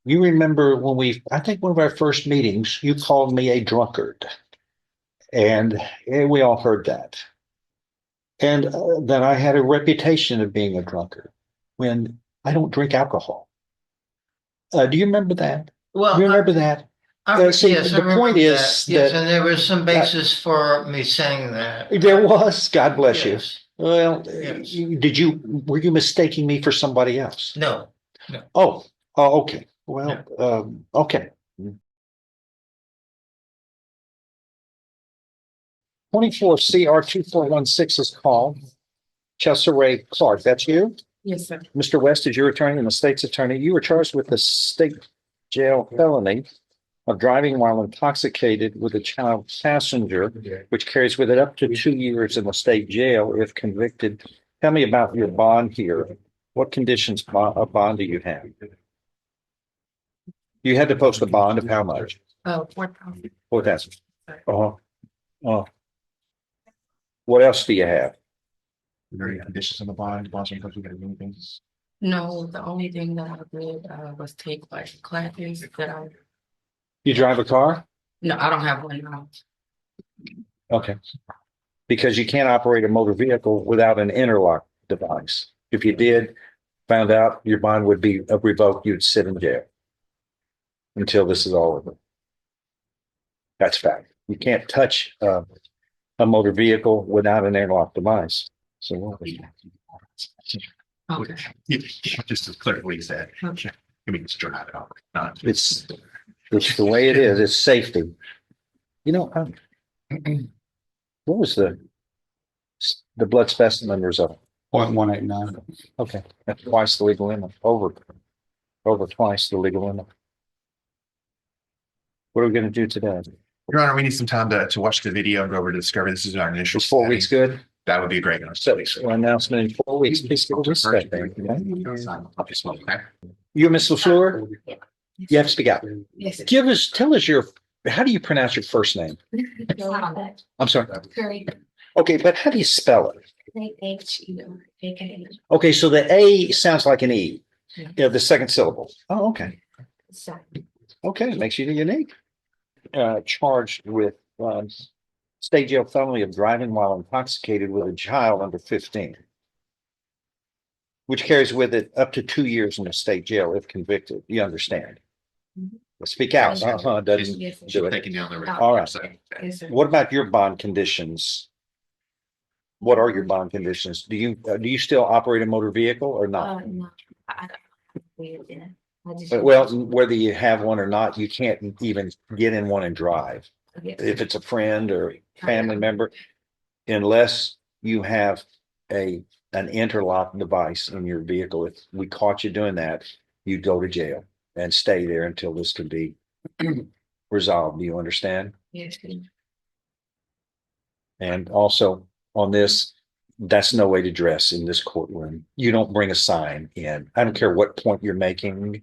You remember when I think one of our first meetings, you called me a drunkard, and we all heard that. And that I had a reputation of being a drunkard when I don't drink alcohol. Do you remember that? You Well, remember that? See, yes, I the point remember that. is Yes, that and there was some uh, basis for me saying that. there was, God bless you. Yes, Well, yes. were you mistaking me for somebody else? No, no, Oh, oh, okay. Well, no. okay. 24 CR 2416 is called. Cheler Clark, that's you? Yes, sir. Mr. West is your attorney and the state's attorney. You were charged with the state jail felony of driving while intoxicated with a child passenger, which carries with it up to 2 years in the state jail if convicted. Tell me about your bond here. What conditions of bond do you have? You had to post a bond of how much? 4,000. 4,000. Uh-huh. Uh, what else do you have? Are there any conditions on the bond? Bond's because we got to do things. No, the only thing that I did was take like classes that You drive a car? no, I don't have one now. Okay. Because you can't operate a motor vehicle without an interlock device. If you did, found out your bond would be revoked, you'd sit in jail until this is all over. That's fact. You can't touch a motor vehicle without an interlock device. So Okay. Just to clear what he said. Okay. I mean, it's drive it out. Not it's the way it is. It's safety. You know, what was the blood specimen result? 0.189. Okay, that's twice the legal limit. Over twice the legal limit. What are we going to do today? Your Honor, we need some time to watch the video and go over to discovery. This is our initial. Is 4 weeks good? That would be a great. So announcement in 4 weeks. Please give respect. Okay? Okay. You, Miss LaFleur? You have to speak out. Yes. Tell us how do you pronounce your first name? I'm sorry. Curry. Okay, but how do you spell it? H-E-R-A-K. Okay, so the A sounds like an E. Yeah. Yeah, the second syllable. Oh, okay. Okay, makes you unique. Charged with state jail felony of driving while intoxicated with a child under 15, which carries with it up to 2 years in a state jail if convicted. You understand? Speak out. Doesn't Yes, do it. Taking down the. All right. Yes, sir. What about your bond conditions? What are your bond conditions? Do you still operate a motor vehicle or not? No, I just. Well, whether you have one or not, you can't even get in one and drive. Yes. If it's a friend or family member, unless you have an interlock device in your vehicle. If we caught you doing that, you'd go to jail and stay there until this can be resolved. Do you understand? Yes. And also on this, that's no way to dress in this courtroom. You don't bring a sign in. I don't care what point you're making.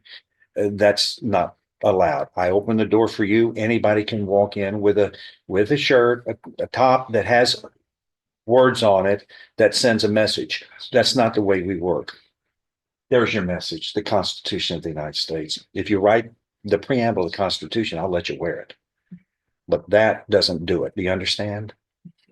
That's not allowed. I open the door for you. Anybody can walk in with a shirt, a top that has words on it that sends a message. That's not the way we work. There's your message, the Constitution of the United States. If you write the preamble of the Constitution, I'll let you wear it. But that doesn't do it. Do you understand?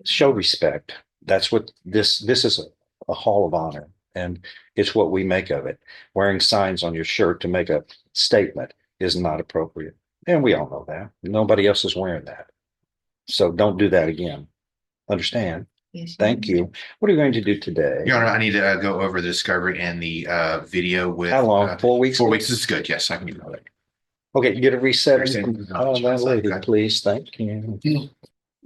Show respect. That's what this is, a hall of honor, and it's what we make of it. Wearing signs on your shirt to make a statement is not appropriate. And we all know that. Nobody else is wearing that. So don't do that again. Understand? Yes. Thank you. What are you going to do today? Your Honor, I need to go over the discovery and the video with. How long? 4 weeks? 4 weeks is good. Yes, I can do that. Okay, get a reset. Reset. Oh, that lady, please. Thank you.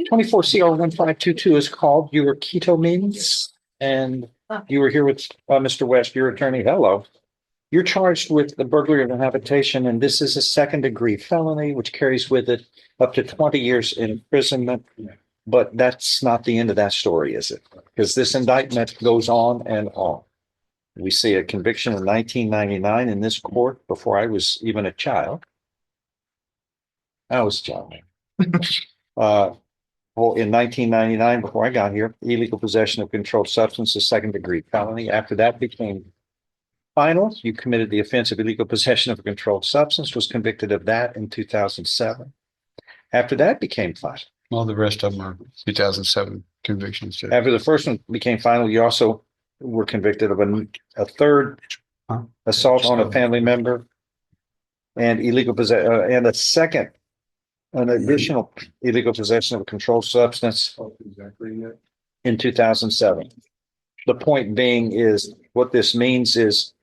24 CR 1522 is called. You were Keto means, and you were here with Mr. West, your attorney. Hello. You're charged with the burglary of a habitation, and this is a second-degree felony, which carries with it up to 20 years in imprisonment. But that's not the end of that story, is it? Because this indictment goes on and on. We see a conviction in 1999 in this court before I was even a child. I was a child. Well, in 1999, before I got here, illegal possession of controlled substances, second-degree felony. After that became final. You committed the offense of illegal possession of a controlled substance, was convicted of that in 2007. After that became final. All the rest of them are 2007 convictions. Judge. After the first one became final, you also were convicted of a third assault on a family member and illegal possession, and an additional illegal possession of a controlled substance in 2007. The point being is what this means is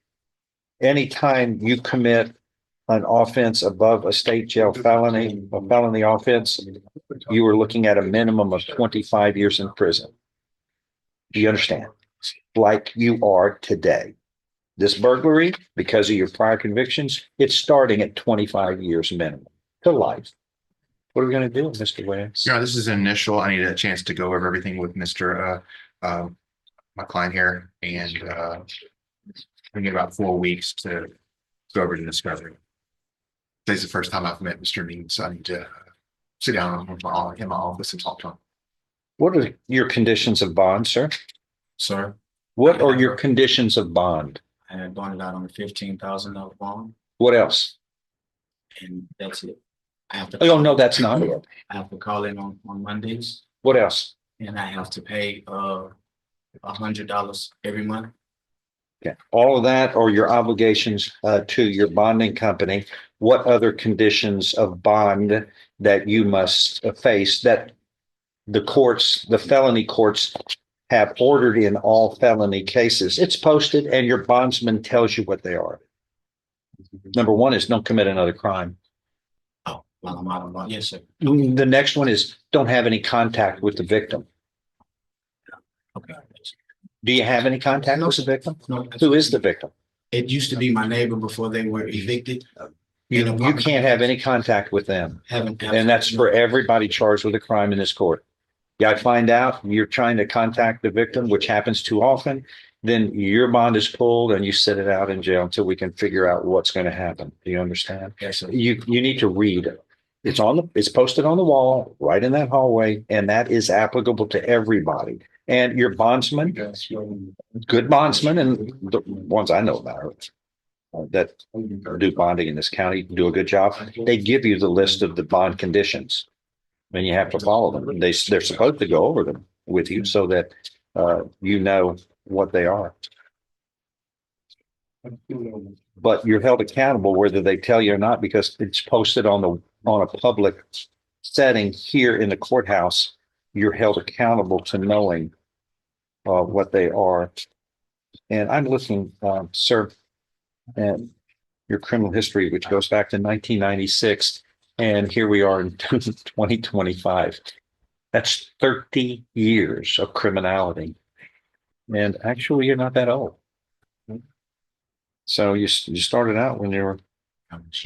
anytime you commit an offense above a state jail felony, a felony offense, you are looking at a minimum of 25 years in prison. Do you understand? Like you are today. This burglary, because of your prior convictions, it's starting at 25 years minimum to life. What are we going to do, Mr. Williams? Yeah, this is initial. I need a chance to go over everything with Mr. My client here, and we need about 4 weeks to go over the discovery. Today's the first time I've met Mr. Means, so I need to sit down in my office and talk to him. What are your conditions of bond, sir? Sir, What are your conditions of bond? I had bonded out on a $15,000 bond, What else? and that's it. I have to. Oh, no, that's not it. I have to call in on Mondays, What else? and I have to pay $100 every month. Okay, all of that are your obligations to your bonding company. What other conditions of bond that you must face that the courts, the felony courts have ordered in all felony cases? It's posted and your bondsman tells you what they are. Number one is don't commit another crime. Oh, while I'm out of bond, yes, sir. The next one is don't have any contact with the victim. Okay. Do you have any contact with the victim? No, Who is the victim? It used to be my neighbor before they were evicted. You can't have any contact with them. Haven't. And that's for everybody charged with a crime in this court. Yeah, I find out you're trying to contact the victim, which happens too often, then your bond is pulled and you sit it out in jail until we can figure out what's going to happen. Do you understand? Yes, sir. You need to read it. It's posted on the wall right in that hallway, and that is applicable to everybody. And your bondsman, good bondsman, and the ones I know about that do bonding in this county do a good job. They give you the list of the bond conditions, and you have to follow them. They're supposed to go over them with you so that you know what they are. But you're held accountable whether they tell you or not, because it's posted on a public setting here in the courthouse. You're held accountable to knowing what they are. And I'm looking, sir, at your criminal history, which goes back to 1996. And here we are in 2025. That's 30 years of criminality. And actually, you're not that old. So you started out when you were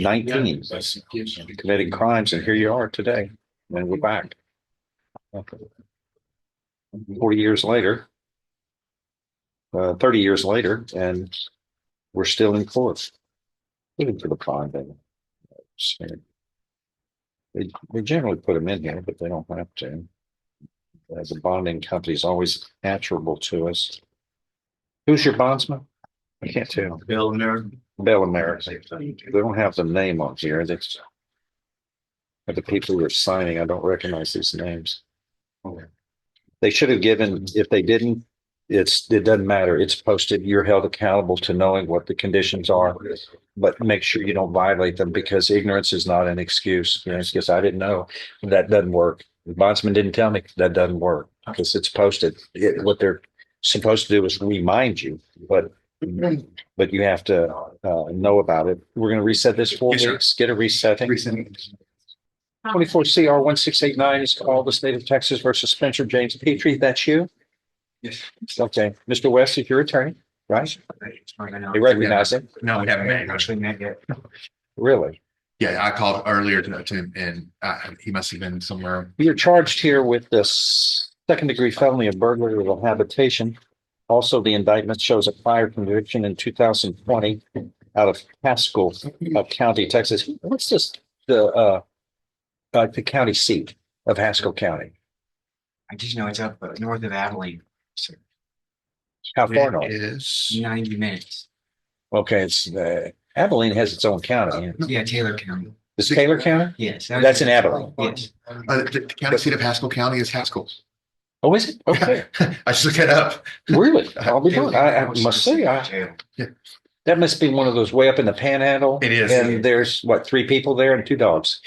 19, committing crimes, and here you are today. And we're back. 40 years later, 30 years later, and we're still in court. Looking for the bonding. They generally put them in here, but they don't have to. The bonding company is always answerable to us. Who's your bondsman? I can't tell. Bill America. Bell America. They don't have the name on here. That's the people who are signing. I don't recognize these names. They should have given, if they didn't, it doesn't matter. It's posted. You're held accountable to knowing what the conditions are, but make sure you don't violate them, because ignorance is not an excuse. You know, it's because I didn't know. That doesn't work. The bondsman didn't tell me. That doesn't work because it's posted. What they're supposed to do is remind you, but you have to know about it. We're going to reset this 4 Yes, sir. weeks, get a resetting. 24 CR 1689 is called the state of Texas versus Spencer James Patri. That's you? Yes. Okay. Mr. West is your attorney, right? You recognize him? No, we haven't met. Actually, not yet. Really? Yeah, I called earlier to him, and he must have been somewhere. You're charged here with this second-degree felony of burglary of a habitation. Also, the indictment shows a prior conviction in 2020 out of Haskell County, Texas. What's this? The county seat of Haskell County. I just know it's up north of Abilene, How far north? It is 90 minutes. Okay, it's, Abilene has its own county. Yeah, Taylor County. Is Taylor County? Yes. That's in Abilene. Yes. The county seat of Haskell County is Haskell. Oh, is it? Okay. I just looked it up. Really? I'll be darned. I must say, that must be one of those way up in the panhandle. It is. And there's what, 3 people there and 2 dogs?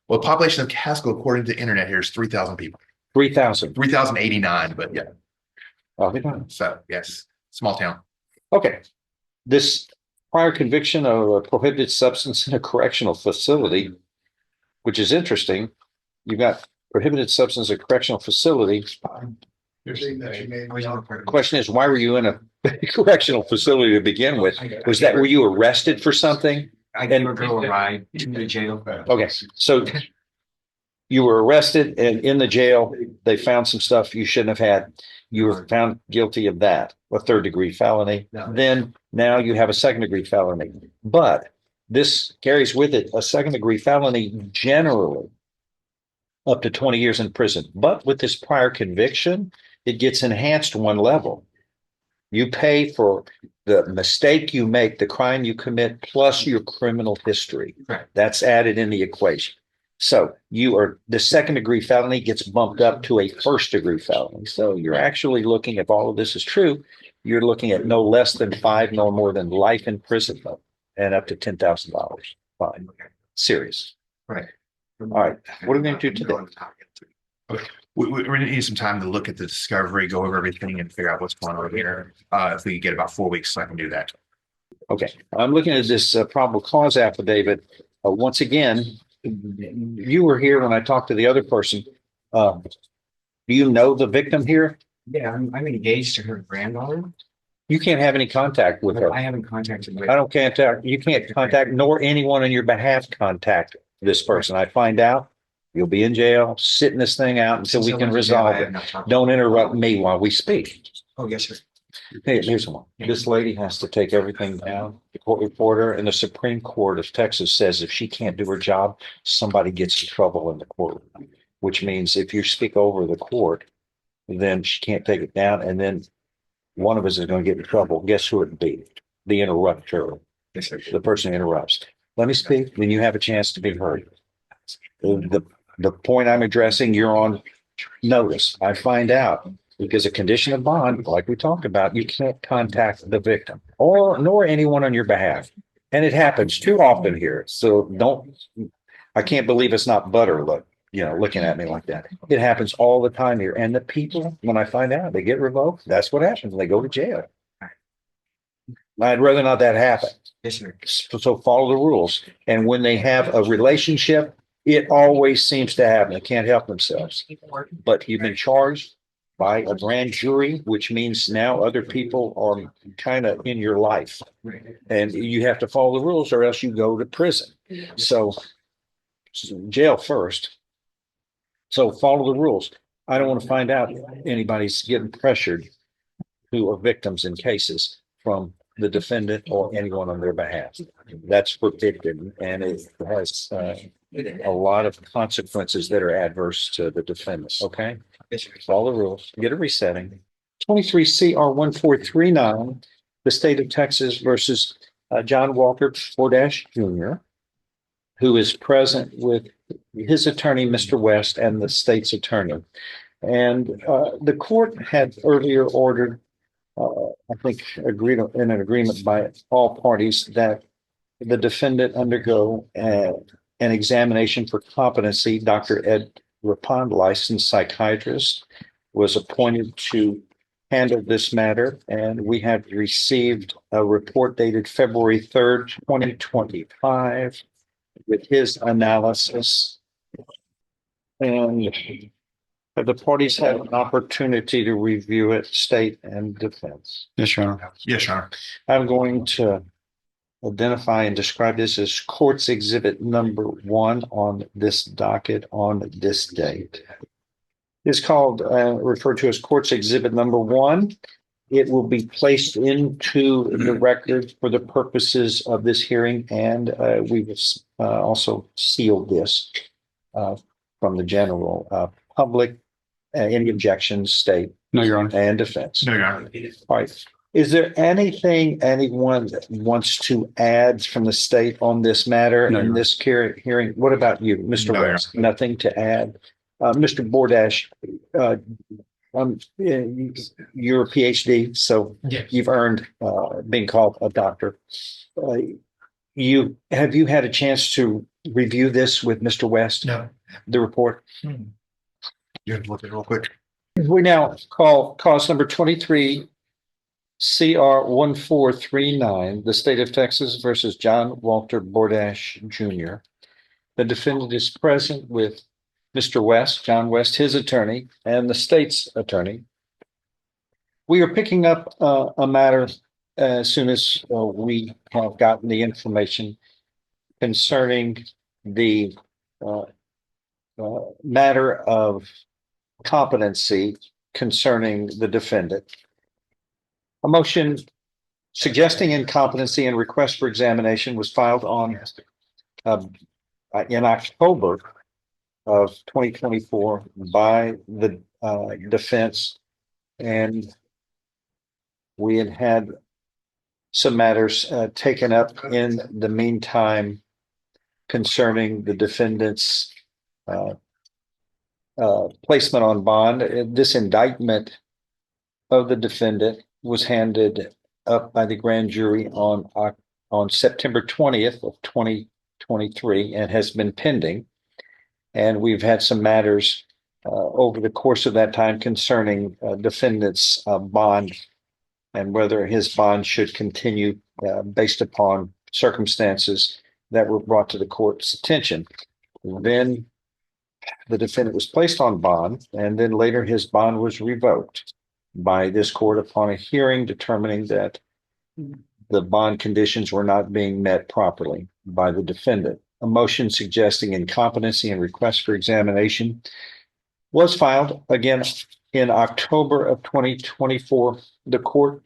Well, the population of Haskell, according to the internet here, is 3,000 people. 3,000. 3,089, but yeah. I'll be darned. So yes, small town. Okay. This prior conviction of a prohibited substance in a correctional facility, which is interesting. You got prohibited substance in a correctional facility. Question is, why were you in a correctional facility to begin with? Was that, were you arrested for something? I gave a girl a ride to the jail. Okay, so you were arrested and in the jail, they found some stuff you shouldn't have had. You were found guilty of that, a 3rd-degree felony. Then now you have a 2nd-degree felony. But this carries with it a 2nd-degree felony generally up to 20 years in prison. But with this prior conviction, it gets enhanced 1 level. You pay for the mistake you make, the crime you commit, plus your criminal history. Right. That's added in the equation. So you are, the 2nd-degree felony gets bumped up to a 1st-degree felony. So you're actually looking, if all of this is true, you're looking at no less than 5, no more than life in prison and up to $10,000 fine. Serious. Right. All right. What are we going to do today? Okay. We're going to need some time to look at the discovery, go over everything and figure out what's going on here. If we could get about 4 weeks, so I can do that. Okay. I'm looking at this probable cause affidavit. Once again, you were here when I talked to the other person. Do you know the victim here? Yeah, I'm engaged to her granddaughter. You can't have any contact with her. I haven't contacted her. I don't contact, you can't contact, nor anyone on your behalf contact this person. I find out, you'll be in jail, sitting this thing out until we can resolve it. Don't interrupt me while we speak. Oh, yes, sir. Hey, here's one. This lady has to take everything down. The court reporter and the Supreme Court of Texas says if she can't do her job, somebody gets in trouble in the courtroom, which means if you speak over the court, then she can't take it down. And then one of us is going to get in trouble. Guess who it'd be? The interrupter, Yes, sir. the person who interrupts. Let me speak, then you have a chance to be heard. The point I'm addressing, you're on notice. I find out because a condition of bond, like we talked about, you can't contact the victim or nor anyone on your behalf. And it happens too often here. So I can't believe it's not butter looking at me like that. It happens all the time here. And the people, when I find out they get revoked, that's what happens. They go to jail. I'd rather not that happen. Yes, sir. So follow the rules. And when they have a relationship, it always seems to happen. They can't help themselves. But you've been charged by a grand jury, which means now other people are kind of in your life. And you have to follow the rules or else you go to prison. So jail first. So follow the rules. I don't want to find out anybody's getting pressured who are victims in cases from the defendant or anyone on their behalf. That's forbidden, and it has a lot of consequences that are adverse to the defendant. Okay, Yes, sir. follow the rules. Get a resetting. 23 CR 1439, the state of Texas versus John Walker Bordash Jr., who is present with his attorney, Mr. West, and the state's attorney. And the court had earlier ordered, I think, agreed in an agreement by all parties that the defendant undergo an examination for competency. Dr. Ed Rapond, licensed psychiatrist, was appointed to handle this matter, and we have received a report dated February 3rd, 2025, with his analysis. And the parties had an opportunity to review it, state and defense. Yes, Your Honor. Yes, Your Honor. I'm going to identify and describe this as court's exhibit number 1 on this docket on this date. It's called, referred to as court's exhibit number 1. It will be placed into the record for the purposes of this hearing, and we will also seal this from the general public. Any objections, state No, Your Honor. and defense. No, Your Honor. All right. Is there anything anyone wants to add from the state on this matter No, in Your Honor. this hearing? What about you, Mr. No, Your West? Nothing to add? Mr. Bordash, you're a PhD, so Yes. you've earned being called a doctor. Have you had a chance to review this with Mr. West? No. The report? You have to look at it real quick. We now call cause number 23 CR 1439, the state of Texas versus John Walter Bordash Jr. The defendant is present with Mr. West, John West, his attorney, and the state's attorney. We are picking up a matter as soon as we have gotten the information concerning the matter of competency concerning the defendant. A motion suggesting incompetency and request for examination was filed on in October of 2024 by the defense, and we had some matters taken up in the meantime concerning the defendant's placement on bond. This indictment of the defendant was handed up by the grand jury on September 20th of 2023 and has been pending. And we've had some matters over the course of that time concerning defendant's bond and whether his bond should continue based upon circumstances that were brought to the court's attention. Then the defendant was placed on bond, and then later his bond was revoked by this court upon a hearing determining that the bond conditions were not being met properly by the defendant. A motion suggesting incompetency and request for examination was filed again in October of 2024. The court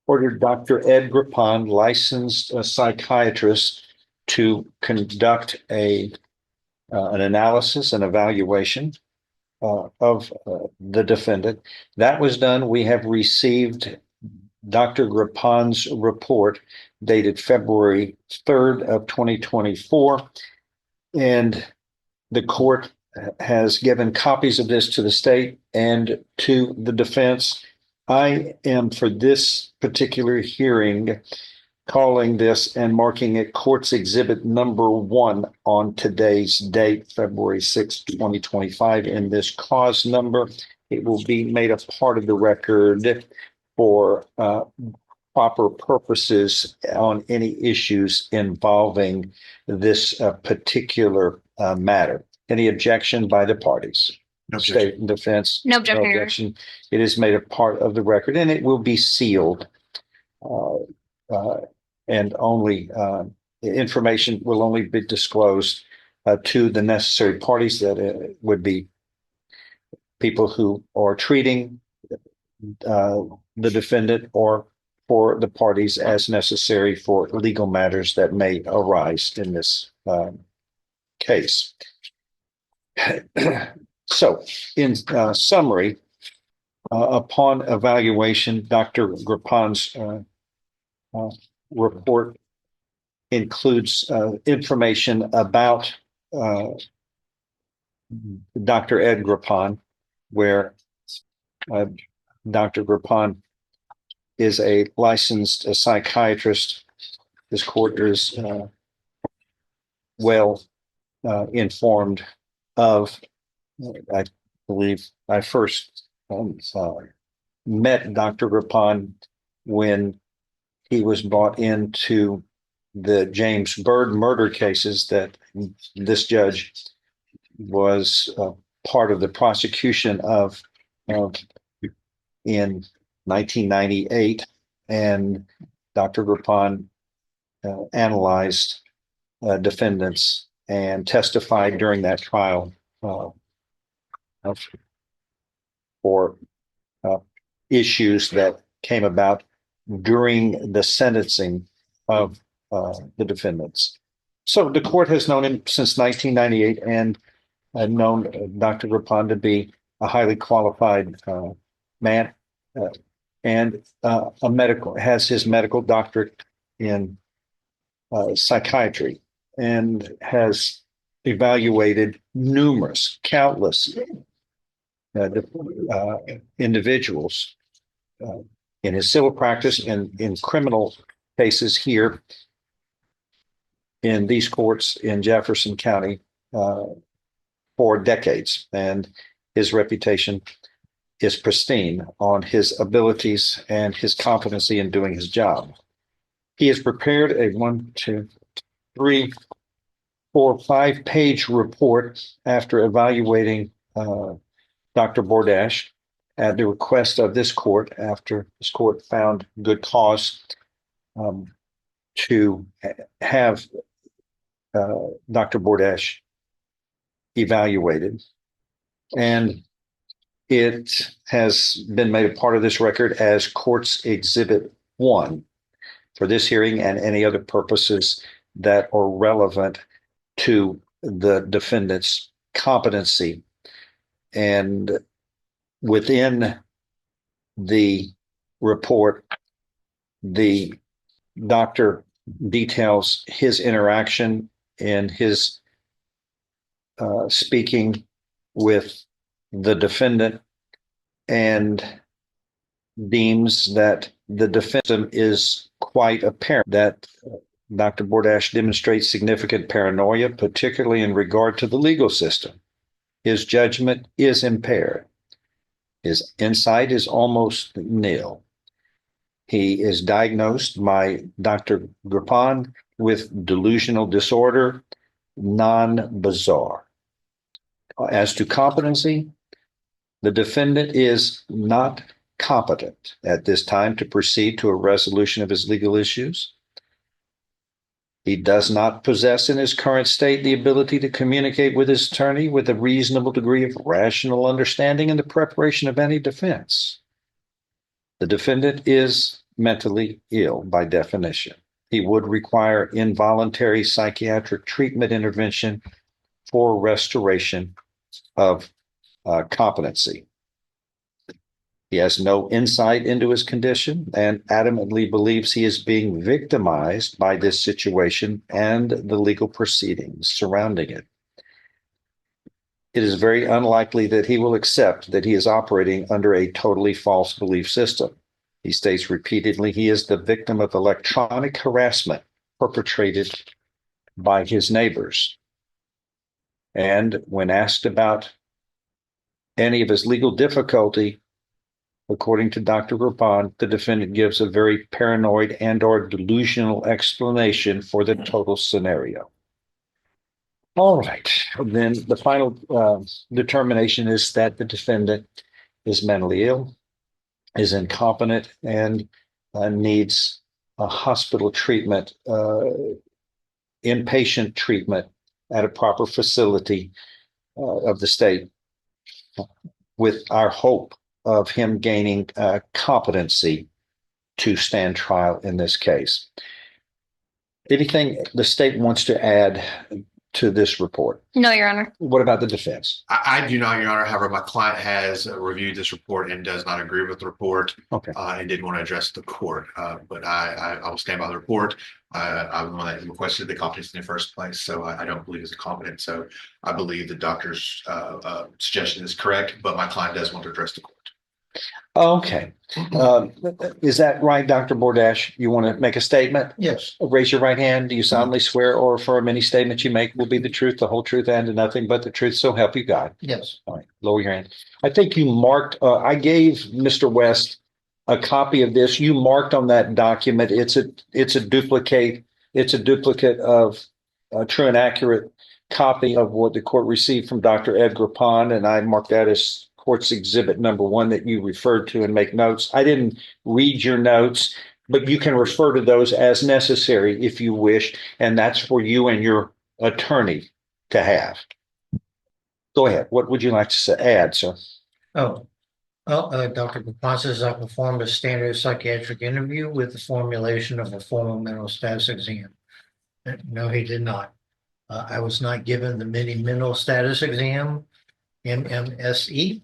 ordered Dr. Ed Grapan, licensed psychiatrist, to conduct an analysis and evaluation of the defendant. That was done. We have received Dr. Grapan's report dated February 3rd of 2024, and the court has given copies of this to the state and to the defense. I am, for this particular hearing, calling this and marking it Court's Exhibit Number 1 on today's date, February 6th, 2025. In this cause number, it will be made a part of the record for proper purposes on any issues involving this particular matter. Any objection by the parties? No State and defense? No objection, Your Honor. objection. It is made a part of the record and it will be sealed. And only information will only be disclosed to the necessary parties, that would be people who are treating the defendant, or for the parties as necessary for legal matters that may arise in this case. So, in summary, upon evaluation, Dr. Grapan's report includes information about Dr. Ed Grapan, where Dr. Grapan is a licensed psychiatrist. This court is well informed of. I believe I first met Dr. Grapan when he was brought into the James Byrd murder cases that this judge was part of the prosecution of in 1998, and Dr. Grapan analyzed defendants and testified during that trial for issues that came about during the sentencing of the defendants. So the court has known him since 1998 and known Dr. Grapan to be a highly qualified man. and has his medical doctorate in psychiatry and has evaluated countless individuals in his civil practice and in criminal cases here in these courts in Jefferson County for decades. And his reputation is pristine on his abilities and his competency in doing his job. He has prepared a 5-page report after evaluating Dr. Bordash at the request of this court after this court found good cause to have Dr. Bordash evaluated. And it has been made a part of this record as Court's Exhibit 1 for this hearing and any other purposes that are relevant to the defendant's competency. And within the report, the doctor details his interaction and his speaking with the defendant and deems that the defendant is quite apparent that Dr. Bordash demonstrates significant paranoia, particularly in regard to the legal system. His judgment is impaired. His insight is almost nil. He is diagnosed by Dr. Gripan with delusional disorder, non-bizarre. As to competency, the defendant is not competent at this time to proceed to a resolution of his legal issues. He does not possess in his current state the ability to communicate with his attorney with a reasonable degree of rational understanding in the preparation of any defense. The defendant is mentally ill by definition. He would require involuntary psychiatric treatment intervention for restoration of competency. He has no insight into his condition and adamantly believes he is being victimized by this situation and the legal proceedings surrounding it. It is very unlikely that he will accept that he is operating under a totally false belief system. He states repeatedly he is the victim of electronic harassment perpetrated by his neighbors. And when asked about any of his legal difficulty, according to Dr. Gripan, the defendant gives a very paranoid and/or delusional explanation for the total scenario. All right. Then the final determination is that the defendant is mentally ill, is incompetent, and needs a hospital treatment, inpatient treatment at a proper facility of the state, with our hope of him gaining competency to stand trial in this case. Anything the state wants to add to this report? No, Your Honor. What about the defense? I do not, Your Honor. However, my client has reviewed this report and does not agree with the report. Okay. And didn't want to address the court. But I will stand by the report. I'm the one that requested the competency in the first place, so I don't believe it's competent. So I believe the doctor's suggestion is correct, but my client does want to address the court. Okay. Is that right, Dr. Bordash? You want to make a statement? Yes, Raise your right hand. Do you solemnly swear or affirm any statement you make will be the truth, the whole truth, and nothing but the truth, so help you God? yes. All right, lower your hand. I think you marked, I gave Mr. West a copy of this. You marked on that document. It's a duplicate. It's a duplicate of a true and accurate copy of what the court received from Dr. Ed Gripan, and I marked that as Court's Exhibit number 1 that you referred to and make notes. I didn't read your notes, but you can refer to those as necessary if you wish, and that's for you and your attorney to have. Go ahead. What would you like to add, sir? Oh, well, Dr. Gripan says I performed a standard psychiatric interview with the formulation of a formal mental status exam. No, he did not. I was not given the mini mental status exam, MMSE.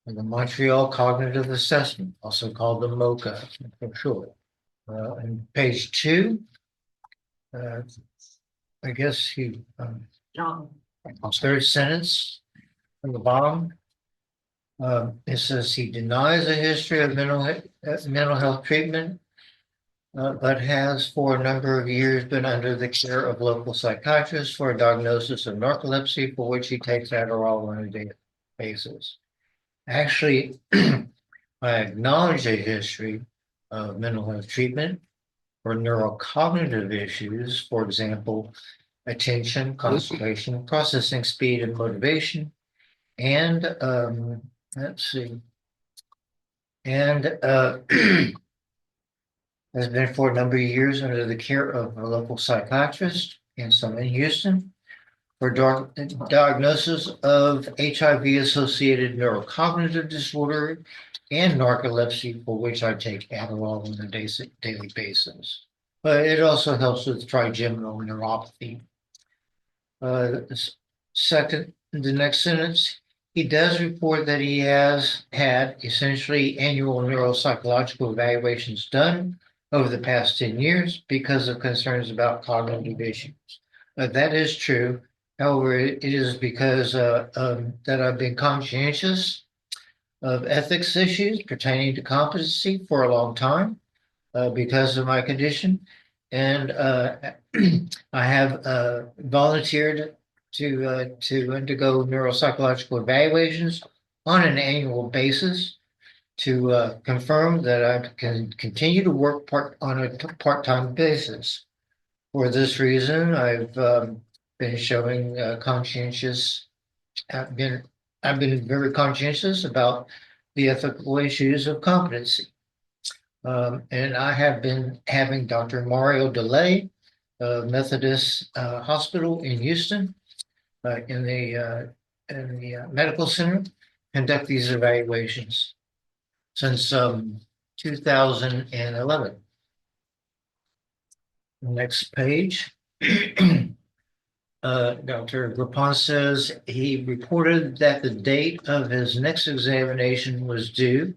and the Montreal Cognitive Assessment, also called the MOCA for short. And page 2, I guess he, John. third sentence from the bottom. It says he denies a history of mental health treatment, but has for a number of years been under the care of local psychiatrists for a diagnosis of narcolepsy, for which he takes Adderall on a daily basis. Actually, I acknowledge a history of mental health treatment for neurocognitive issues, for example, attention, concentration, processing speed, and motivation. And let's see. And has been for a number of years under the care of a local psychiatrist and some in Houston for diagnosis of HIV-associated neurocognitive disorder and narcolepsy, for which I take Adderall on a daily basis. But it also helps with trigeminal neuropathy. Second, the next sentence, he does report that he has had essentially annual neuropsychological evaluations done over the past 10 years because of concerns about cognitive issues. That is true. However, it is because that I've been conscientious of ethics issues pertaining to competency for a long time because of my condition. And I have volunteered to undergo neuropsychological evaluations on an annual basis to confirm that I can continue to work on a part-time basis. For this reason, I've been showing conscientious. I've been very conscientious about the ethical issues of competency. And I have been having Dr. Mario DeLay, Methodist Hospital in Houston, in the medical center, conduct these evaluations since 2011. Next page. Dr. Grapon says he reported that the date of his next examination was due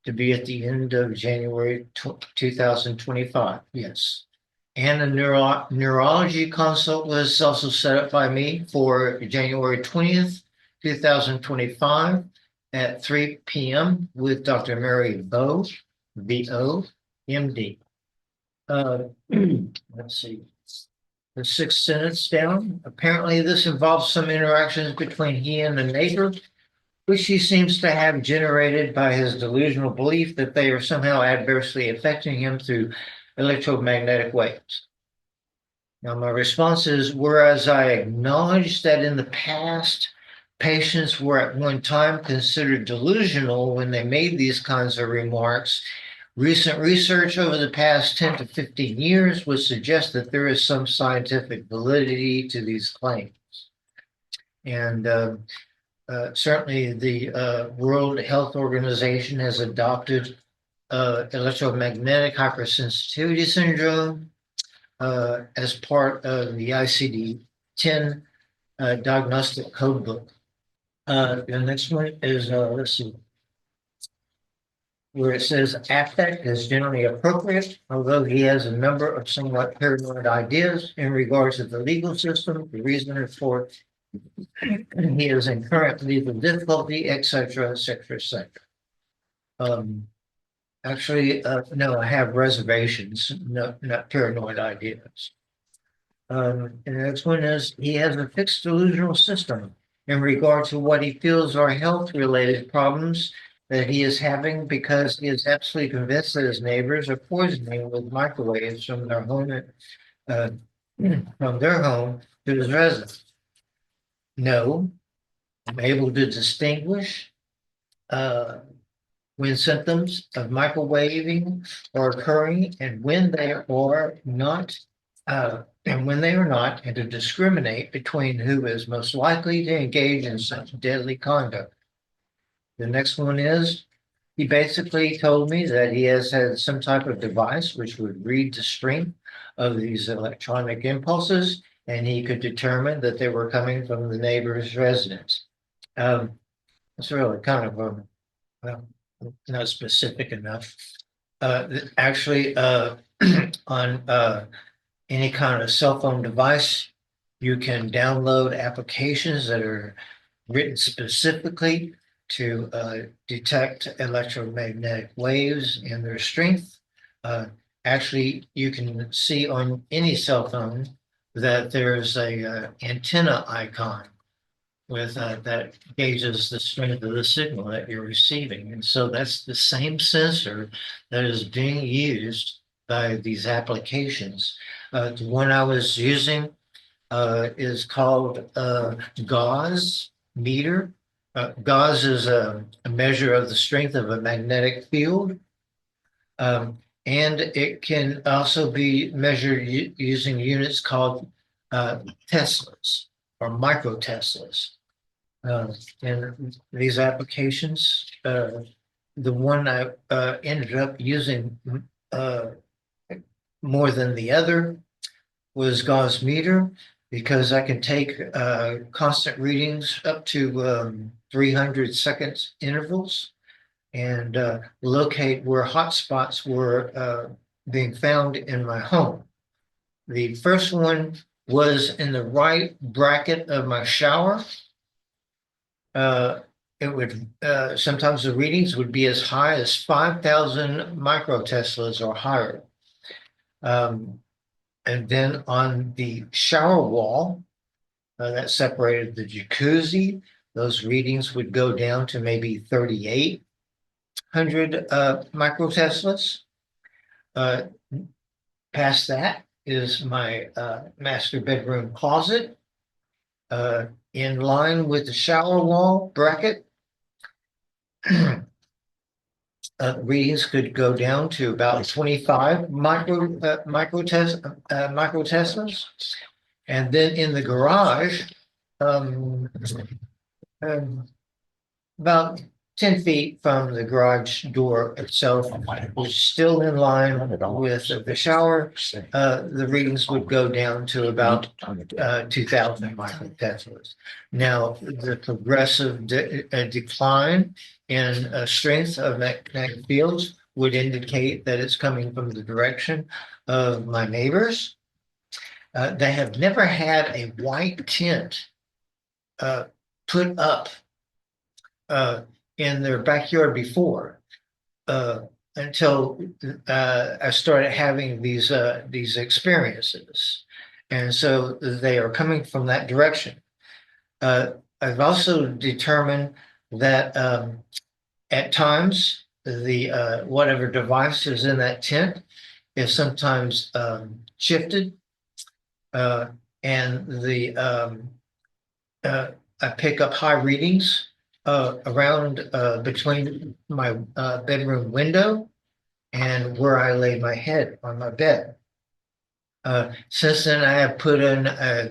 to be at the end of January 2025. Yes. And a neurology consult was also set up by me for January 20th, 2025 at 3 p.m. with Dr. Mary Bo, B.O., MD. Let's see. The sixth sentence down. Apparently, this involves some interactions between he and the neighbor, which he seems to have generated by his delusional belief that they are somehow adversely affecting him through electromagnetic waves. Now, my response is, whereas I acknowledge that in the past, patients were at one time considered delusional when they made these kinds of remarks, recent research over the past 10 to 15 years would suggest that there is some scientific validity to these claims. And certainly the World Health Organization has adopted electromagnetic hypersensitivity syndrome as part of the ICD-10 diagnostic code book. The next one is, let's see, where it says affect is generally appropriate, although he has a number of somewhat paranoid ideas in regards to the legal system, the reason for he is in current legal difficulty, etc., etc., etc. Actually, no, I have reservations, not paranoid ideas. And the next one is he has a fixed delusional system in regard to what he feels are health-related problems that he is having because he is absolutely convinced that his neighbors are poisoning with microwaves from their home to his residence. No, I'm able to distinguish when symptoms of microwaving are occurring and when they are not, and to discriminate between who is most likely to engage in such deadly conduct. The next one is, he basically told me that he has had some type of device which would read the stream of these electronic impulses, and he could determine that they were coming from the neighbor's residence. It's really kind of, well, not specific enough. Actually, on, any kind of cell phone device, you can download applications that are written specifically to, detect electromagnetic waves and their strength. Actually, you can see on any cell phone that there's a, antenna icon with, that gauges the strength of the signal that you're receiving. And so that's the same sensor that is being used by these applications. The one I was using, is called, gauze meter. Gauze is a measure of the strength of a magnetic field. And it can also be measured using units called, Teslas or microteslas. And these applications, the one I, ended up using, more than the other was gauze meter, because I can take, constant readings up to, 300 seconds intervals and, locate where hot spots were, being found in my home. The first one was in the right bracket of my shower. It would, sometimes the readings would be as high as 5,000 microteslas or higher. And then on the shower wall, that separated the jacuzzi, those readings would go down to maybe 3,800, microteslas. Past that is my, master bedroom closet. In line with the shower wall bracket, readings could go down to about 25 microteslas. And then in the garage, um, about 10 feet from the garage door itself, which is still in line with the shower, the readings would go down to about, 2,000 microteslas. Now, the progressive decline in, strength of magnetic fields would indicate that it's coming from the direction of my neighbors. They have never had a white tent, put up, in their backyard before, until, I started having these experiences. And so they are coming from that direction. I've also determined that, at times, the, whatever device is in that tent is sometimes, shifted. And I pick up high readings, around, between my, bedroom window and where I lay my head on my bed. Since then, I have put in a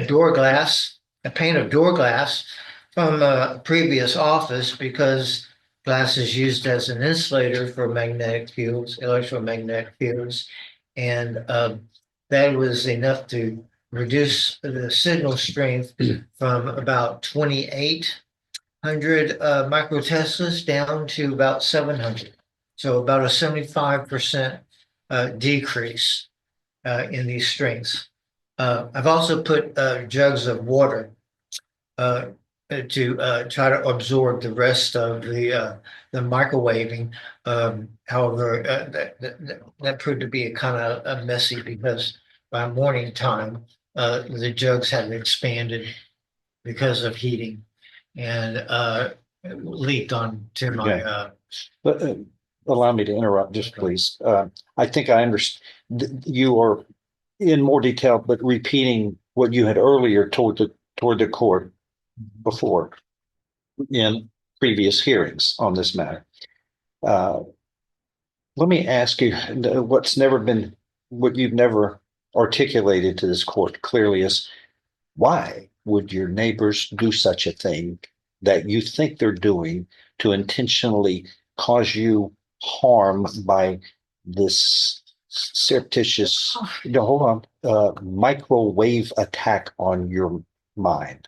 door glass, a pane of door glass from a previous office, because glass is used as an insulator for magnetic fields, electromagnetic fields. And, that was enough to reduce the signal strength from about 2,800, microteslas down to about 700. So about a 75%, decrease, in these strengths. I've also put, jugs of water, to, try to absorb the rest of the microwaving. However, that proved to be a kind of messy, because by morning time, the jugs had expanded because of heating and, leaked onto my, But allow me to interrupt, just please. I think I understand. You are in more detail, but repeating what you had earlier toward the court before in previous hearings on this matter. Let me ask you, what you've never articulated to this court clearly is, why would your neighbors do such a thing that you think they're doing to intentionally cause you harm by this surreptitious, no, hold on, microwave attack on your mind?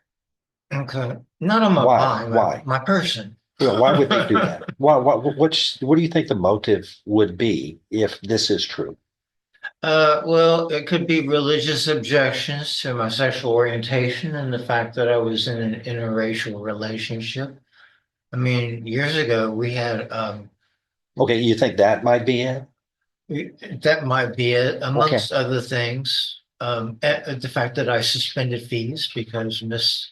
Okay, not on my Why? bond, Why? my person. Why would they do that? What do you think the motive would be if this is true? Well, it could be religious objections to my sexual orientation and the fact that I was in an interracial relationship. I mean, years ago, we had, Okay, you think that might be it? that might be it, amongst other things. The fact that I suspended fees because Miss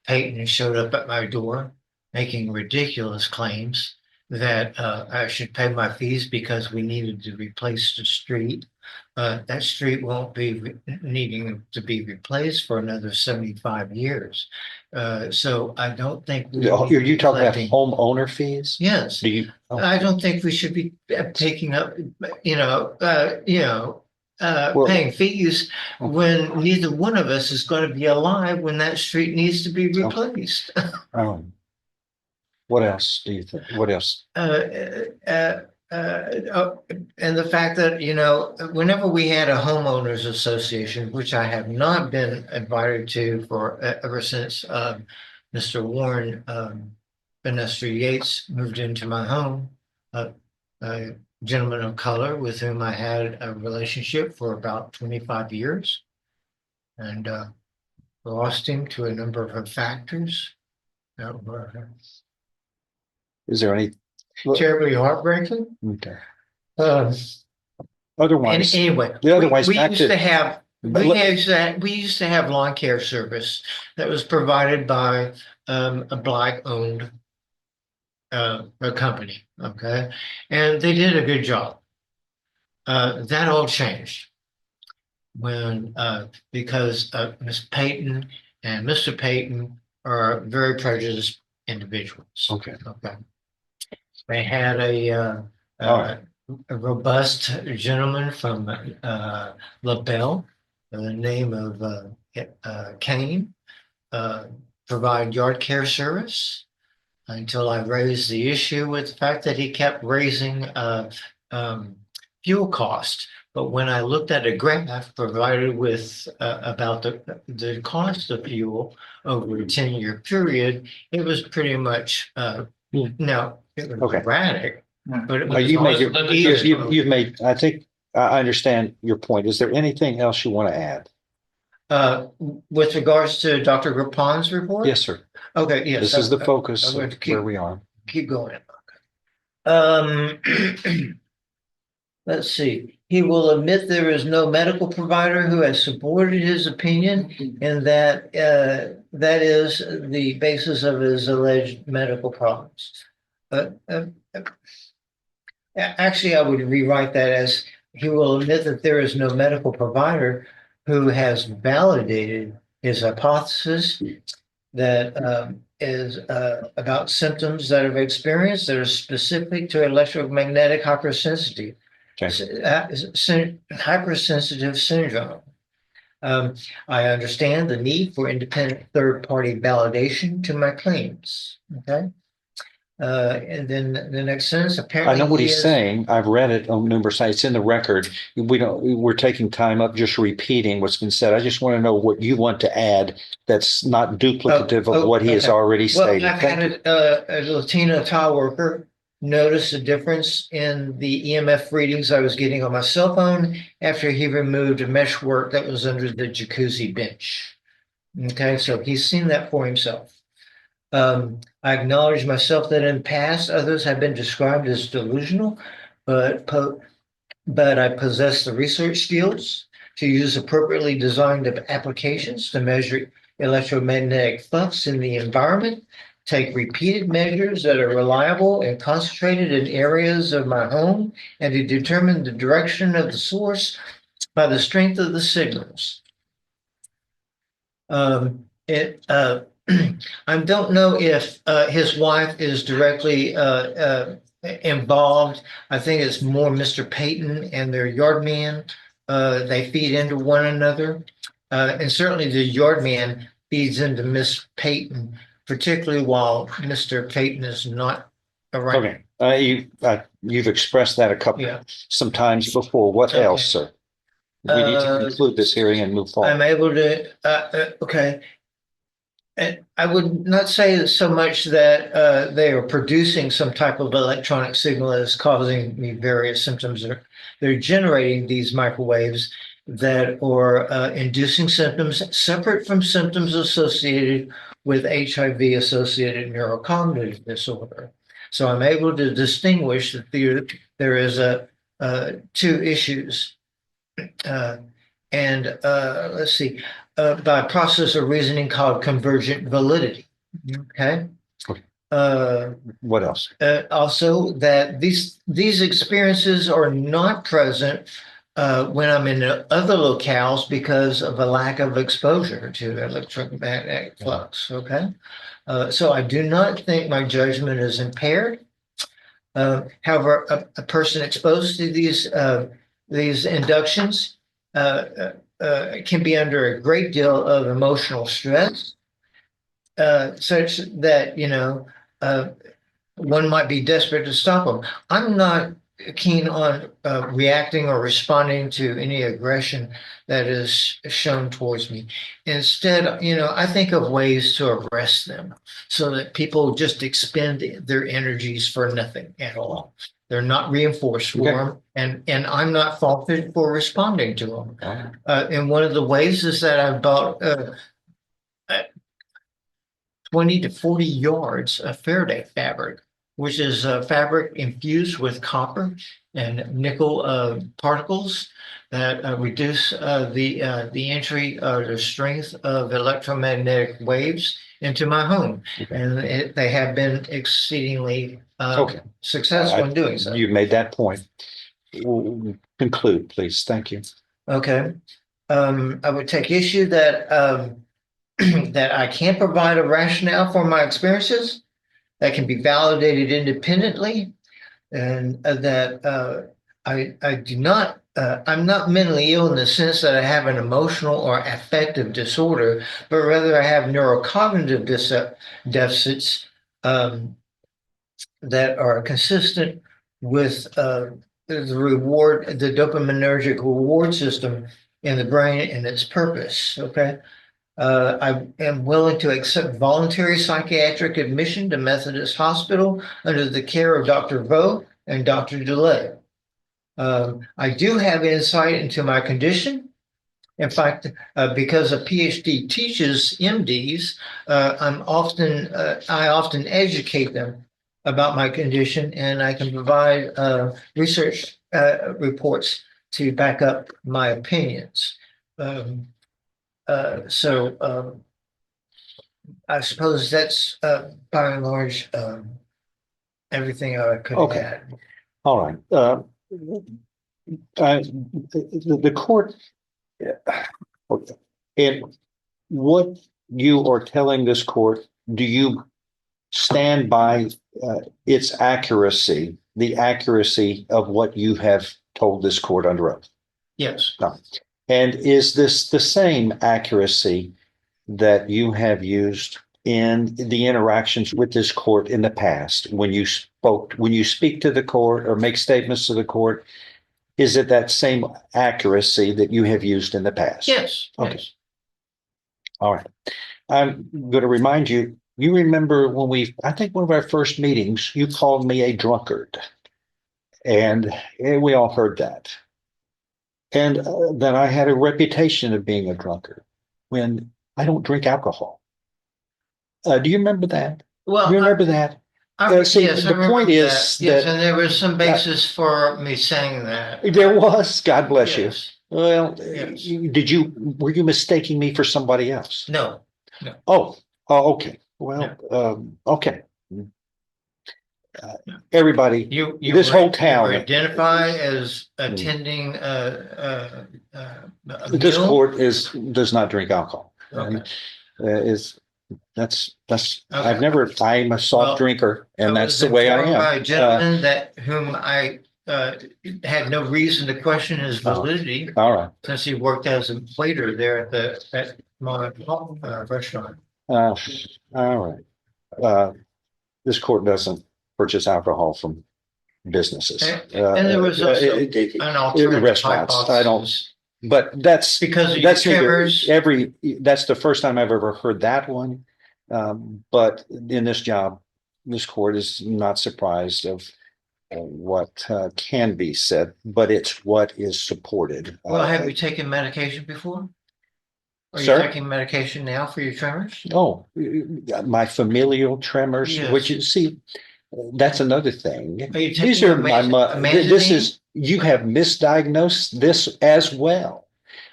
Peyton showed up at my door making ridiculous claims that I should pay my fees because we needed to replace the street. That street won't be needing to be replaced for another 75 years. So I don't think we Are need to you be talking about collecting. homeowner fees? Yes, Do you? I don't think we should be taking up, Well- paying fees when neither one of us is going to be alive when that street needs to be replaced. What else do you think? What else? And the fact that, whenever we had a homeowners association, which I have not been invited to for ever since Mr. Warren, Vanessa Yates moved into my home, a gentleman of color with whom I had a relationship for about 25 years, and lost him to a number of factors that were Is there any? terribly heartbreaking. Okay. And Otherwise, anyway, otherwise, we back used to- to have But we used to have lawn care service that was provided by a black owned a company. Okay, and they did a good job. That all changed when because Miss Payton and Mr. Payton are very prejudiced individuals. Okay. Okay. They had All right. a robust gentleman from LaBelle, by the name of Kane, provide yard care service until I raised the issue with the fact that he kept raising fuel cost. But when I looked at a graph provided with about the cost of fuel over a 10-year period, it was pretty much no, it was Okay. erratic. But it Well, was you made also you've made, I think, I understand your point. Is there anything else you want to add? with regards to Dr. Rapon's report? Yes, sir. Okay, yes. This is the focus I'm going of to where we are. keep going. Um, let's see. He will admit there is no medical provider who has supported his opinion, and that that is the basis of his alleged medical problems. Actually, I would rewrite that as he will admit that there is no medical provider who has validated his hypothesis that is about symptoms that have experienced that are specific to electromagnetic hypersensitivity, hypersensitive syndrome. I understand the need for independent third-party validation to my claims. Okay. And then the next sentence, apparently. I know what he's saying. I've read it on numerous sites. It's in the record. We're taking time up just repeating what's been said. I just want to know what you want to add that's not duplicative of what he has okay. already Well, stated. I've had a Latino tile worker notice a difference in the EMF readings I was getting on my cell phone after he removed a mesh work that was under the jacuzzi bench. Okay, so he's seen that for himself. I acknowledge myself that in the past others have been described as delusional, but I possess the research skills to use appropriately designed applications to measure electromagnetic flux in the environment, take repeated measures that are reliable and concentrated in areas of my home, and to determine the direction of the source by the strength of the signals. I don't know if his wife is directly involved. I think it's more Mr. Payton and their yard man. They feed into one another. And certainly the yard man feeds into Miss Payton, particularly while Mr. Payton is not around. Okay. You've expressed that some times before. What else, sir? We need to conclude this hearing and move forward. I'm able to, okay. And I would not say so much that they are producing some type of electronic signal that is causing me various symptoms. They're generating these microwaves that are inducing symptoms separate from symptoms associated with HIV-associated neurocognitive disorder. So I'm able to distinguish that there is two issues. And let's see, by a process of reasoning called convergent validity. Okay. Okay. Uh, What else? Also, that these experiences are not present when I'm in other locales because of a lack of exposure to electromagnetic flux. Okay. So I do not think my judgment is impaired. However, a person exposed to these inductions can be under a great deal of emotional stress, such that, one might be desperate to stop them. I'm not keen on reacting or responding to any aggression that is shown towards me. Instead, I think of ways to arrest them so that people just expend their energies for nothing at all. They're not reinforced for Okay. them, and I'm not faulted for responding to them. All right. And one of the ways is that I've bought 20 to 40 yards of Faraday fabric, which is fabric infused with copper and nickel particles that reduce the entry or the strength of electromagnetic waves into my home. Okay. And they have been exceedingly Okay. successful in doing so. You made that point. Conclude, please. Thank you. Okay. I would take issue that that I can't provide a rationale for my experiences that can be validated independently, and that I do not. I'm not mentally ill in the sense that I have an emotional or affective disorder, but rather I have neurocognitive deficits that are consistent with the dopaminergic reward system in the brain and its purpose. Okay. I am willing to accept voluntary psychiatric admission to Methodist Hospital under the care of Dr. Vo and Dr. DeLay. I do have insight into my condition. In fact, because a PhD teaches MDs, I often educate them about my condition, and I can provide research reports to back up my opinions. So I suppose that's by and large everything I could Okay. add. All right. The court, and what you are telling this court, do you stand by its accuracy, the accuracy of what you have told this court under oath? Yes. No. And is this the same accuracy that you have used in the interactions with this court in the past when you speak to the court or make statements to the court? Is it that same accuracy that you have used in the past? Yes. Okay. Yes. All right. I'm going to remind you, you remember I think one of our first meetings, you called me a drunkard. And we all heard that. And that I had a reputation of being a drunkard when I don't drink alcohol. Do you remember that? Well, You remember that? See, yes, I the point remember is that. Yes, that- and there was some basis for me saying that. There was, God bless you. Yes. Well, Yes. were you mistaking me for somebody else? No. Oh, okay. Well, okay. Everybody, You this were- whole town- you were identified as attending a this meal? court does not drink alcohol. Okay. That's Okay. I'm a soft Well, drinker, and I that's was the way I informed am. by a gentleman that whom I had no reason to question his validity All right. since he worked as a waiter there at my restaurant. All right. This court doesn't purchase alcohol from businesses. And there was also an alternative restaurants. I don't, hypothesis. but that's Because of that's your neither- tremors. that's the first time I've ever heard that one. But in this job, this court is not surprised of what can be said, but it's what is supported. Well, have you taken medication before? Are you Sir? taking medication now for your tremors? Oh, my familial tremors, Yes. which you see, that's another thing. Are you These taking are my, this amantadine? is, you have misdiagnosed this as well.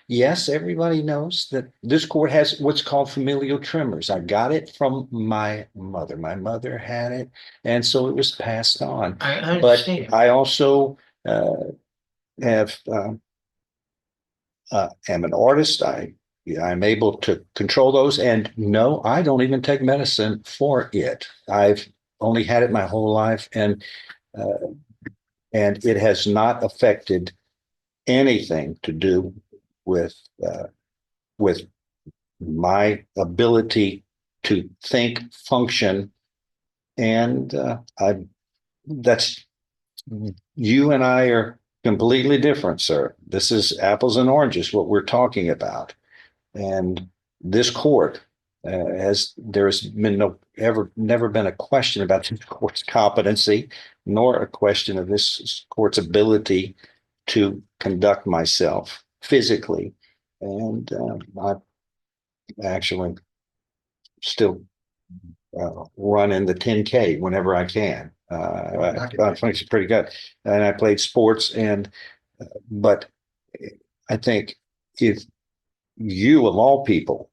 Yes, everybody knows that this court has what's called familial tremors. I got it from my mother. My mother had it, and so it was passed on. I But understand. I also have am an artist. I'm able to control those, and no, I don't even take medicine for it. I've only had it my whole life, uh, and it has not affected anything to do with with my ability to think, function, and I that's you and I are completely different, sir. This is apples and oranges, what we're talking about. And this court has there's been never been a question about this court's competency, nor a question of this court's ability to conduct myself physically. And I actually still run in the 10K whenever I can. I think it's pretty good. And I played sports, but I think if you of all people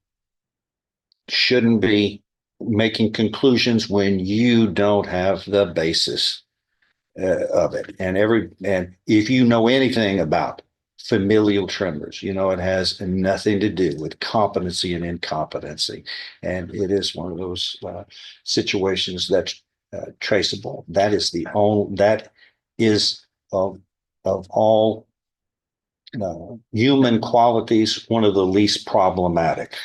shouldn't be making conclusions when you don't have the basis of it. And if you know anything about familial tremors, you know it has nothing to do with competency and incompetency, and it is one of those situations that's traceable. That is of all human qualities one of the least problematic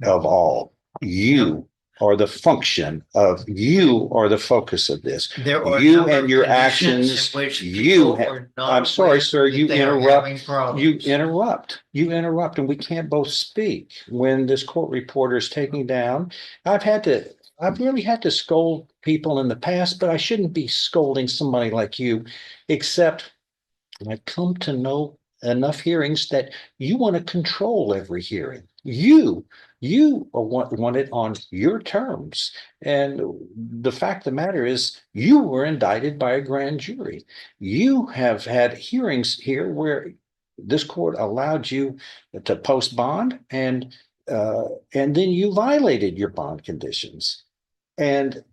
of all. You are the function of you are the focus of this. There are You some and your conditions actions, in which you people have, are not I'm sorry, aware sir, that you they are interrupt, having problems. you interrupt, and we can't both speak when this court reporter is taking down. I've really had to scold people in the past, but I shouldn't be scolding somebody like you, except I've come to know enough hearings that you want to control every hearing. You want it on your terms. And the fact of the matter is, you were indicted by a grand jury. You have had hearings here where this court allowed you to post bond, and then you violated your bond conditions. And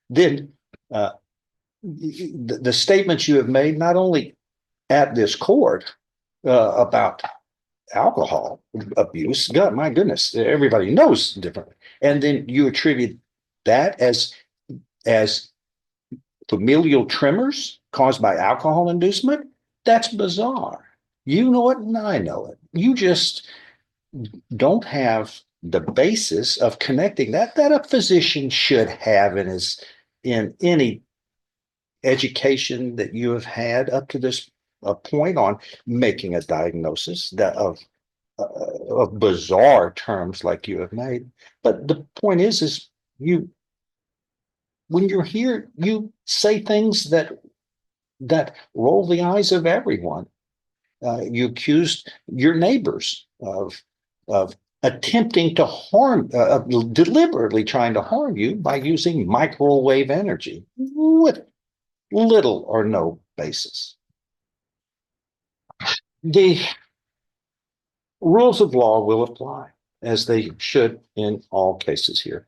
then uh, the statements you have made, not only at this court about alcohol abuse, God, my goodness, everybody knows differently. And then you attribute that as familial tremors caused by alcohol inducement. That's bizarre. You know it, and I know it. You just don't have the basis of connecting that a physician should have in any education that you have had up to this point on making a diagnosis of bizarre terms like you have made. But the point is you when you're here, you say things that roll the eyes of everyone. You accused your neighbors of attempting to harm, deliberately trying to harm you by using microwave energy with little or no basis. The rules of law will apply, as they should in all cases here.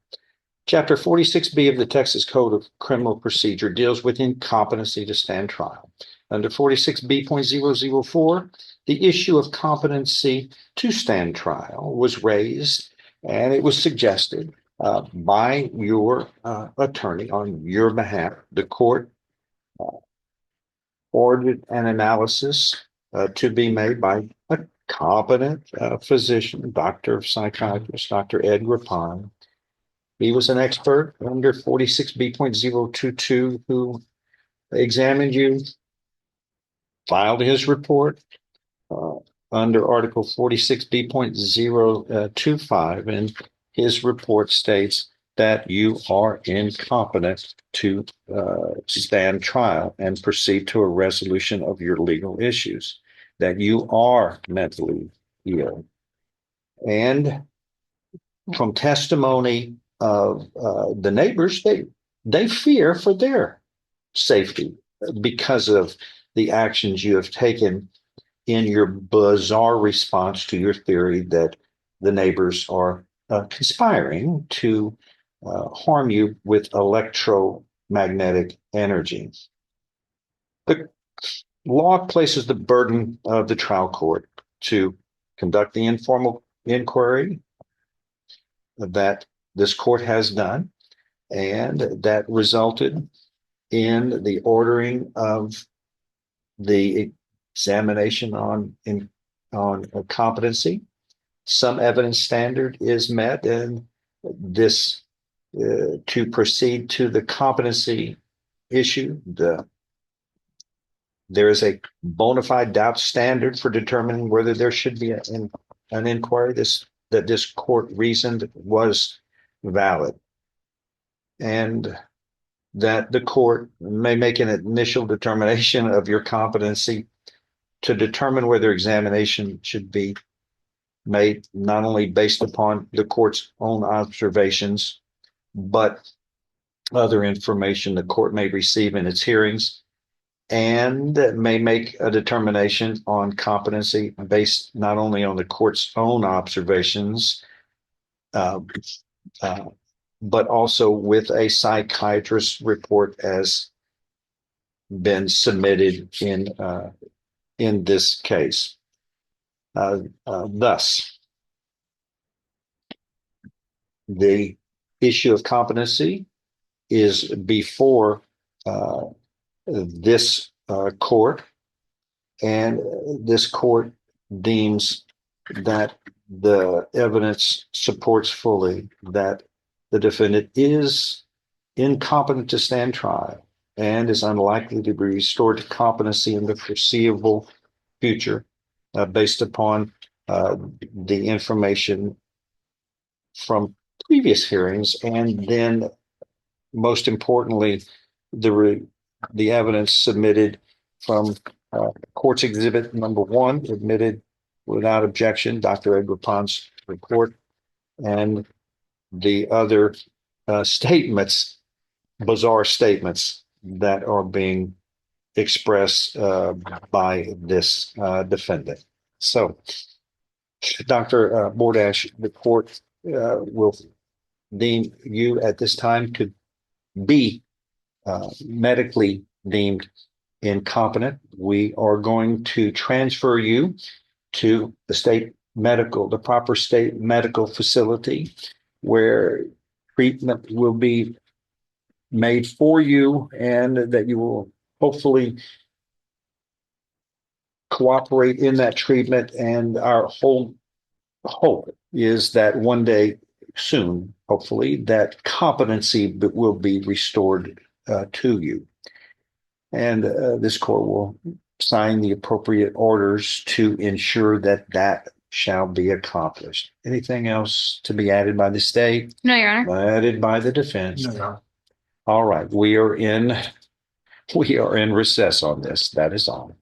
Chapter 46B of the Texas Code of Criminal Procedure deals with incompetency to stand trial. Under 46B.004, the issue of competency to stand trial was raised, and it was suggested by your attorney on your behalf. The court ordered an analysis to be made by a competent physician, doctor of psychiatrist, Dr. Ed Rapine. He was an expert under 46B.022 who examined you, filed his report under Article 46B.025, and his report states that you are incompetent to stand trial and proceed to a resolution of your legal issues, that you are mentally ill. And from testimony of the neighbors, they fear for their safety because of the actions you have taken in your bizarre response to your theory that the neighbors are conspiring to harm you with electromagnetic energy. The law places the burden of the trial court to conduct the informal inquiry that this court has done, and that resulted in the ordering of the examination on competency. Some evidence standard is met, and this to proceed to the competency issue, there is a bona fide doubt standard for determining whether there should be an inquiry that this court reasoned was valid, and that the court may make an initial determination of your competency to determine whether examination should be made not only based upon the court's own observations, but other information the court may receive in its hearings, and may make a determination on competency based not only on the court's own observations, but also with a psychiatrist's report as been submitted in this case. Thus, the issue of competency is before this court, and this court deems that the evidence supports fully that the defendant is incompetent to stand trial and is unlikely to be restored to competency in the foreseeable future, based upon the information from previous hearings, and then most importantly, the evidence submitted from court's exhibit number 1, admitted without objection, Dr. Edward Pond's report, and the other statements, bizarre statements that are being expressed by this defendant. So, Dr. Bordash, the court will deem you at this time to be medically deemed incompetent. We are going to transfer you to the proper state medical facility, where treatment will be made for you, and that you will hopefully cooperate in that treatment. And our whole hope is that one day soon, hopefully, that competency will be restored to you. And this court will sign the appropriate orders to ensure that that shall be accomplished. Anything else to be added by the state? No, Your Honor. Added by the defense? No. All right, we are in recess on this. That is all.